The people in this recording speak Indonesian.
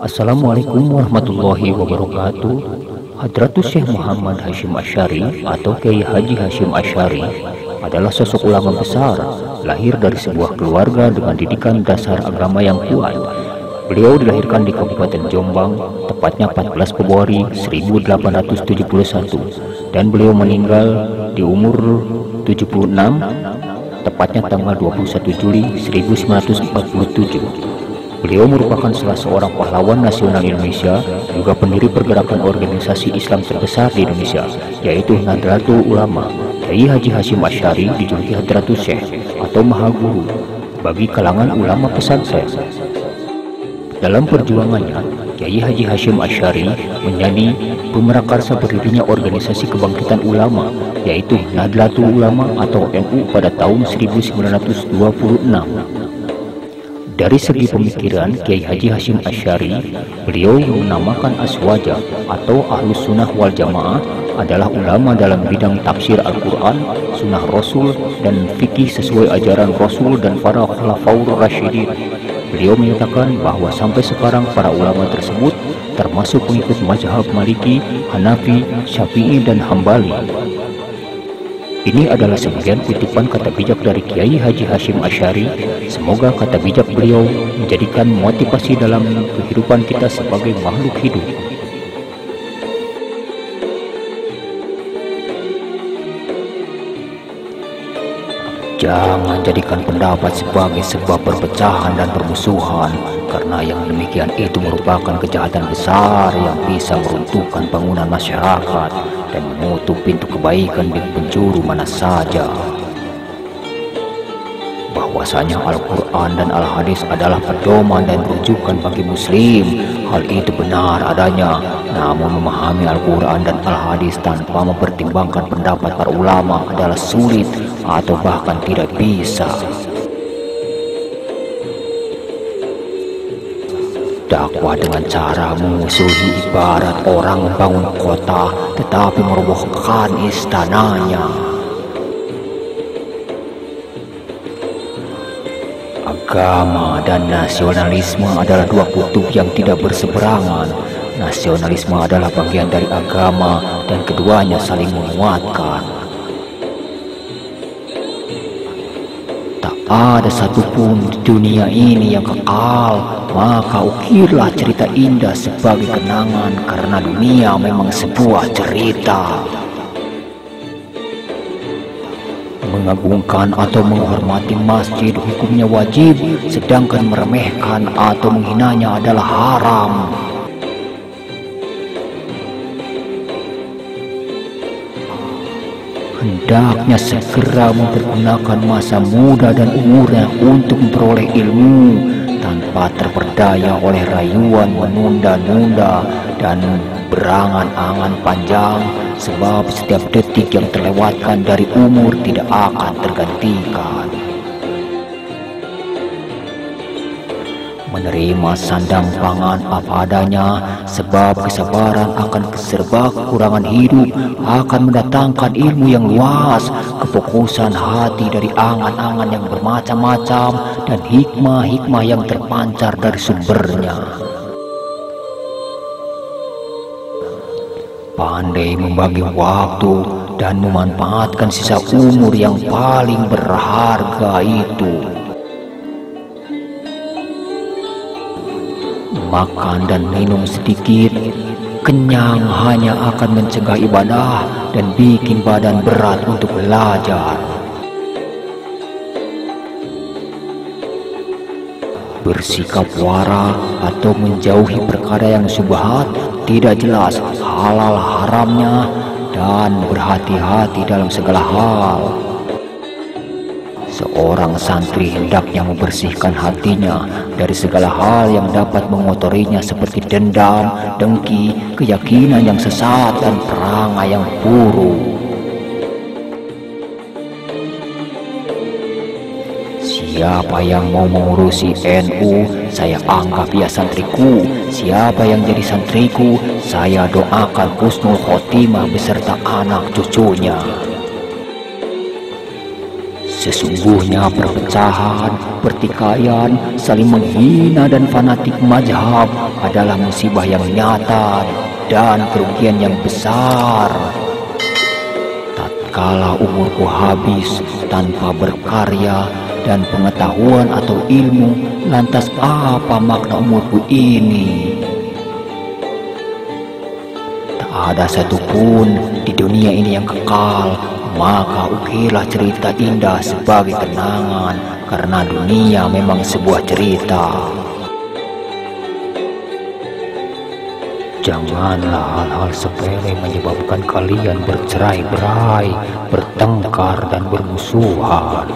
Assalamualaikum warahmatullahi wabarakatuh. Hadratus Syekh Muhammad Hasyim Asy'ari atau Kiai Haji Hasyim Asy'ari adalah sosok ulama besar, lahir dari sebuah keluarga dengan didikan dasar agama yang kuat. Beliau dilahirkan di Kabupaten Jombang, tepatnya 14 Februari 1871, dan beliau meninggal di umur 76, tepatnya tanggal 21 Juli 1947. Beliau merupakan salah seorang pahlawan nasional Indonesia, juga pendiri pergerakan organisasi Islam terbesar di Indonesia, yaitu Nahdlatul Ulama. Kiai Haji Hasyim Asy'ari dijuluki Hadratus Syekh atau Maha Guru bagi kalangan ulama pesantren. Dalam perjuangannya, Kiai Haji Hasyim Asy'ari menjadi pemerakarsa berdirinya organisasi kebangkitan ulama, yaitu Nahdlatul Ulama atau NU pada tahun 1926. Dari segi pemikiran, Kiai Haji Hasyim Asy'ari, beliau menamakan Aswaja atau Ahlus Sunnah wal Jamaah adalah ulama dalam bidang tafsir Al-Quran, Sunnah Rasul, dan fikih sesuai ajaran Rasul dan para Khulafaur Rasyidin. Beliau menyatakan bahwa sampai sekarang para ulama tersebut termasuk pengikut mazhab Maliki, Hanafi, Syafi'i, dan Hambali. Ini adalah sebagian kutipan kata bijak dari Kiai Haji Hasyim Asy'ari. Semoga kata bijak beliau menjadikan motivasi dalam kehidupan kita sebagai makhluk hidup. Jangan jadikan pendapat sebagai sebuah perpecahan dan permusuhan, karena yang demikian itu merupakan kejahatan besar yang bisa meruntuhkan bangunan masyarakat dan menutup pintu kebaikan di penjuru mana saja. Bahwasanya Al-Quran dan Al-Hadis adalah pedoman dan rujukan bagi muslim, hal itu benar adanya. Namun memahami Al-Quran dan Al-Hadis tanpa mempertimbangkan pendapat para ulama adalah sulit atau bahkan tidak bisa. Dakwah dengan cara memusuhi ibarat orang membangun kota tetapi merobohkan istananya. Agama dan nasionalisme adalah dua kutub yang tidak berseberangan. Nasionalisme adalah bagian dari agama dan keduanya saling menguatkan. Tak ada satupun di dunia ini yang kekal, maka ukirlah cerita indah sebagai kenangan, karena dunia memang sebuah cerita. Mengagungkan atau menghormati masjid hukumnya wajib, sedangkan meremehkan atau menghinanya adalah haram. Hendaknya segera mempergunakan masa muda dan umurnya untuk memperoleh ilmu tanpa terperdaya oleh rayuan menunda-nunda dan berangan-angan panjang, sebab setiap detik yang terlewatkan dari umur tidak akan tergantikan. Menerima sandang pangan apa adanya, sebab kesabaran akan serba kekurangan hidup akan mendatangkan ilmu yang luas, kefokusan hati dari angan-angan yang bermacam-macam, dan hikmah-hikmah yang terpancar dari sumbernya. Pandai membagi waktu dan memanfaatkan sisa umur yang paling berharga itu. Makan dan minum sedikit, kenyang hanya akan mencegah ibadah dan bikin badan berat untuk belajar. Bersikap wara atau menjauhi perkara yang syubhat, tidak jelas halal haramnya, dan berhati-hati dalam segala hal. Seorang santri hendaknya membersihkan hatinya dari segala hal yang dapat mengotorinya, seperti dendam, dengki, keyakinan yang sesat, dan perangai yang buruk. Siapa yang mau mengurusi NU, saya anggap ia santriku. Siapa yang jadi santriku, saya doakan husnul khotimah beserta anak cucunya. Sesungguhnya perpecahan, pertikaian, saling menghina dan fanatik mazhab adalah musibah yang nyata dan kerugian yang besar. Tatkala umurku habis tanpa berkarya dan pengetahuan atau ilmu, lantas apa makna umurku ini? Tak ada satupun di dunia ini yang kekal. Maka ukirlah cerita indah sebagai kenangan, karena dunia memang sebuah cerita. Janganlah hal-hal sepele menyebabkan kalian bercerai-berai, bertengkar dan bermusuhan.